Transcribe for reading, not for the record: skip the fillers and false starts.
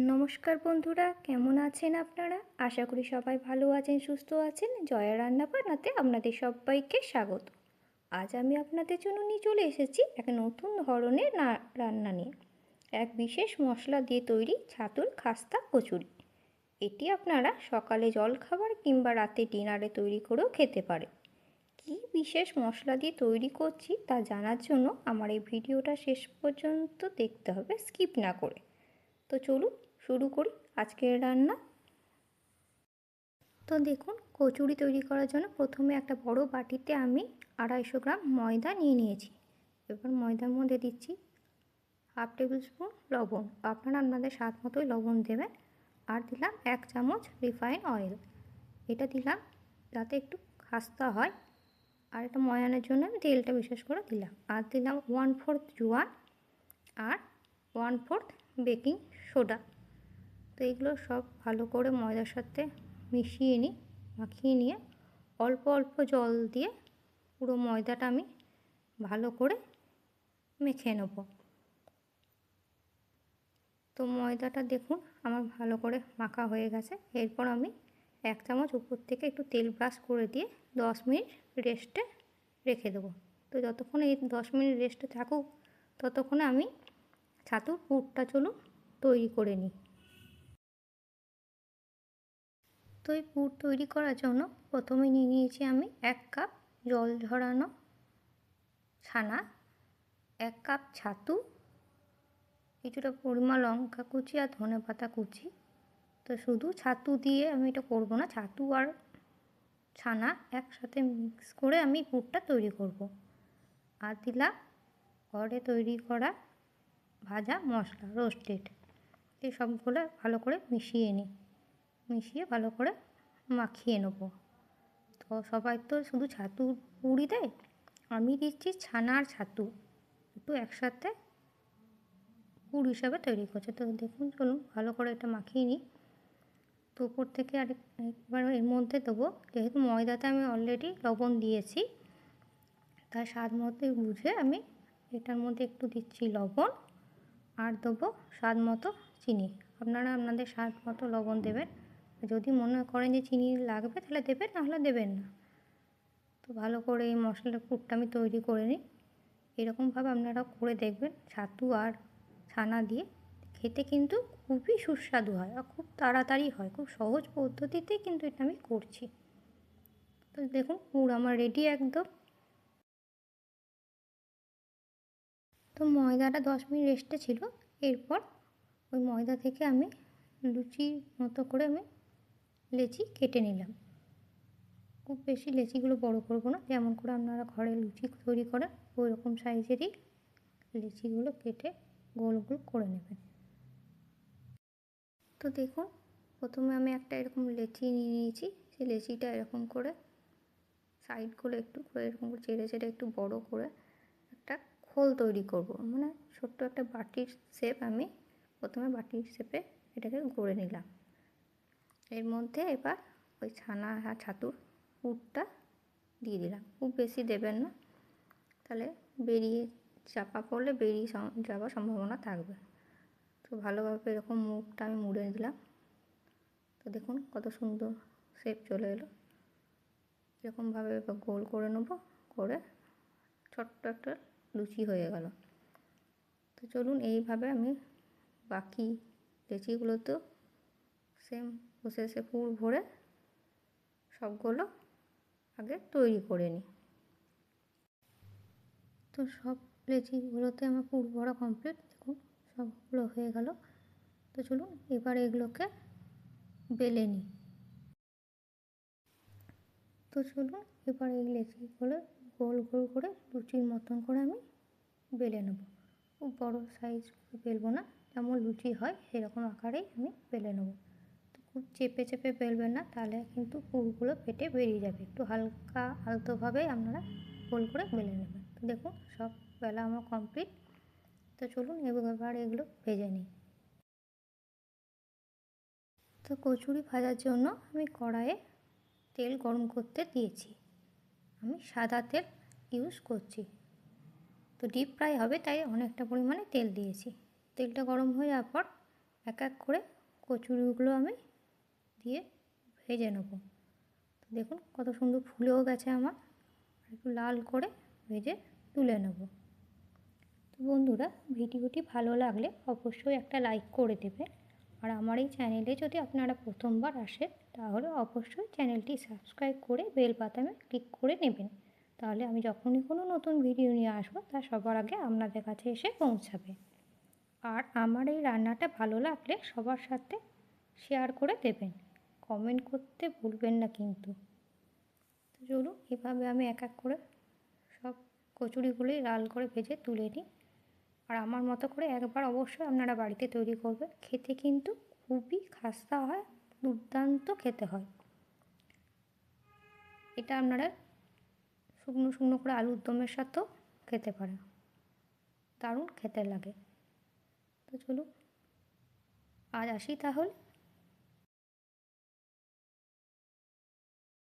নমস্কার বন্ধুরা, কেমন আছেন আপনারা? আশা করি সবাই ভালো আছেন, সুস্থ আছেন। জয়া রান্নাবান্নাতে আপনাদের সবাইকে স্বাগত। আজ আমি আপনাদের জন্য নিয়ে চলে এসেছি এক নতুন ধরনের রান্না নিয়ে। এক বিশেষ মশলা দিয়ে তৈরি ছাতুর খাস্তা কচুরি। এটি আপনারা সকালে জলখাবার কিংবা রাতে ডিনারে তৈরি করেও খেতে পারেন। কী বিশেষ মশলা দিয়ে তৈরি করছি তা জানার জন্য আমার এই ভিডিওটা শেষ পর্যন্ত দেখতে হবে, স্কিপ না করে। তো চলুন শুরু করি আজকের রান্না। তো দেখুন, কচুরি তৈরি করার জন্য প্রথমে একটা বড় বাটিতে আমি 250 গ্রাম ময়দা নিয়ে নিয়েছি। এবার ময়দার মধ্যে দিচ্ছি 1/2 টেবিল স্পুন লবণ। আপনারা আপনাদের স্বাদ মতোই লবণ দেবেন। আর দিলাম 1 চামচ রিফাইন অয়েল। এটা দিলাম যাতে একটু খাস্তা হয়, আর এটা ময়ানের জন্য আমি তেলটা বিশেষ করে দিলাম। আর দিলাম 1/4 জোয়ান আর 1/4 বেকিং সোডা। তো এগুলো সব ভালো করে ময়দার সাথে মিশিয়ে নিই। মাখিয়ে নিয়ে অল্প অল্প জল দিয়ে পুরো ময়দাটা আমি ভালো করে মেখে নেব। তো ময়দাটা দেখুন আমার ভালো করে মাখা হয়ে গেছে। এরপর আমি 1 চামচ উপর থেকে একটু তেল ব্রাশ করে দিয়ে 10 মিনিট রেস্টে রেখে দেবো। তো যতক্ষণ এই 10 মিনিট রেস্টে থাকুক ততক্ষণে আমি ছাতুর পুরটা চলুন তৈরি করে নিই। তো এই পুর তৈরি করার জন্য প্রথমে নিয়ে নিয়েছি আমি 1 কাপ জল ঝরানো ছানা, 1 কাপ ছাতু, কিছুটা পরিমাণ লঙ্কা কুচি আর ধনেপাতা কুচি। তো শুধু ছাতু দিয়ে আমি এটা করব না, ছাতু আর ছানা একসাথে মিক্স করে আমি পুরটা তৈরি করব। আর দিলাম ঘরে তৈরি করা ভাজা মশলা, রোস্টেড। এই সবগুলো ভালো করে মিশিয়ে ভালো করে মাখিয়ে নেব। তো সবাই তো শুধু ছাতুর পুরই দেয়, আমি দিচ্ছি ছানা আর ছাতু একটু একসাথে পুর হিসাবে তৈরি করছে। তো দেখুন, চলুন ভালো করে এটা মাখিয়ে নিই। তো উপর থেকে একবার এর মধ্যে দেবো, যেহেতু ময়দাতে আমি অলরেডি লবণ দিয়েছি, তাই স্বাদ মতো বুঝে আমি এটার মধ্যে একটু দিচ্ছি লবণ আর দেবো স্বাদ মতো চিনি। আপনারা আপনাদের স্বাদ মতো লবণ দেবেন। যদি মনে করেন যে চিনি লাগবে তাহলে দেবেন, নাহলে দেবেন না। তো ভালো করে এই মশলার পুরটা আমি তৈরি করে নিই। এরকমভাবে আপনারা করে দেখবেন ছাতু আর ছানা দিয়ে। খেতে কিন্তু খুবই সুস্বাদু হয় আর খুব তাড়াতাড়ি হয়, খুব সহজ পদ্ধতিতেই কিন্তু এটা আমি করছি। তো দেখুন পুর আমার রেডি একদম। তো ময়দাটা 10 মিনিট রেস্টে ছিল। এরপর ওই ময়দা থেকে আমি লুচির মতো করে আমি লেচি কেটে নিলাম। খুব বেশি লেচিগুলো বড় করব না, যেমন করে আপনারা ঘরে লুচি তৈরি করেন ওই রকম সাইজেরই লেচিগুলো কেটে গোল গোল করে নেবেন। তো দেখুন, প্রথমে আমি একটা এরকম লেচি নিয়ে নিয়েছি। সেই লেচিটা এরকম করে সাইডগুলো একটু করে এরকম করে চেড়ে চেড়ে একটু বড় করে একটা খোল তৈরি করব। মানে ছোট্ট একটা বাটির শেপ আমি প্রথমে বাটির শেপে এটাকে গড়ে নিলাম। এর মধ্যে এবার ওই ছানা আর ছাতুর পুরটা দিয়ে দিলাম। খুব বেশি দেবেন না, তাহলে বেরিয়ে চাপা পড়লে বেরিয়ে যাওয়ার সম্ভাবনা থাকবে। তো ভালোভাবে এরকম মুখটা আমি মুড়ে দিলাম। তো দেখুন কত সুন্দর শেপ চলে এলো। এরকমভাবে এবার গোল করে নেব, করে ছোট্ট একটা লুচি হয়ে গেল। তো চলুন এইভাবে আমি বাকি লেচিগুলোতেও সেম প্রসেসে পুর ভরে সবগুলো আগে তৈরি করে নিই। তো সব লেচিগুলোতে আমার পুর ভরা কমপ্লিট। দেখুন সবগুলো হয়ে গেল। তো চলুন এবার এগুলোকে বেলে নিই। তো চলুন এবার এই লেচিগুলো গোল গোল করে লুচির মতন করে আমি বেলে নেব। খুব বড় সাইজ বেলবো না, যেমন লুচি হয় সেরকম আকারেই আমি বেলে নেব। তো খুব চেপে চেপে বেলবেন না, তাহলে কিন্তু পুরগুলো ফেটে বেরিয়ে যাবে। একটু হালকা আলতোভাবে আপনারা গোল করে বেলে নেবেন। তো দেখুন সব বেলা আমার কমপ্লিট। তো চলুন এবার এগুলো ভেজে নিই। তো কচুরি ভাজার জন্য আমি কড়াইয়ে তেল গরম করতে দিয়েছি। আমি সাদা তেল ইউজ করছি। তো ডিপ ফ্রাই হবে তাই অনেকটা পরিমাণে তেল দিয়েছি। তেলটা গরম হয়ে যাওয়ার পর এক এক করে কচুরিগুলো আমি দিয়ে ভেজে নেব। তো দেখুন কত সুন্দর ফুলেও গেছে আমার, একটু লাল করে ভেজে তুলে নেব। তো বন্ধুরা, ভিডিওটি ভালো লাগলে অবশ্যই একটা লাইক করে দেবেন। আর আমার এই চ্যানেলে যদি আপনারা প্রথমবার আসেন তাহলে অবশ্যই চ্যানেলটি সাবস্ক্রাইব করে বেল বাটনে ক্লিক করে নেবেন। তাহলে আমি যখনই কোনো নতুন ভিডিও নিয়ে আসবো তা সবার আগে আপনাদের কাছে এসে পৌঁছাবে। আর আমার এই রান্নাটা ভালো লাগলে সবার সাথে শেয়ার করে দেবেন, কমেন্ট করতে ভুলবেন না কিন্তু। তো চলুন এভাবে আমি এক এক করে সব কচুরিগুলোই লাল করে ভেজে তুলে নিই। আর আমার মতো করে একবার অবশ্যই আপনারা বাড়িতে তৈরি করবেন, খেতে কিন্তু খুবই খাস্তা হয়, দুর্দান্ত খেতে হয়। এটা আপনারা শুকনো শুকনো করে আলুর দমের সাথেও খেতে পারেন, দারুণ খেতে লাগে। তো চলুন আজ আসি তাহলে,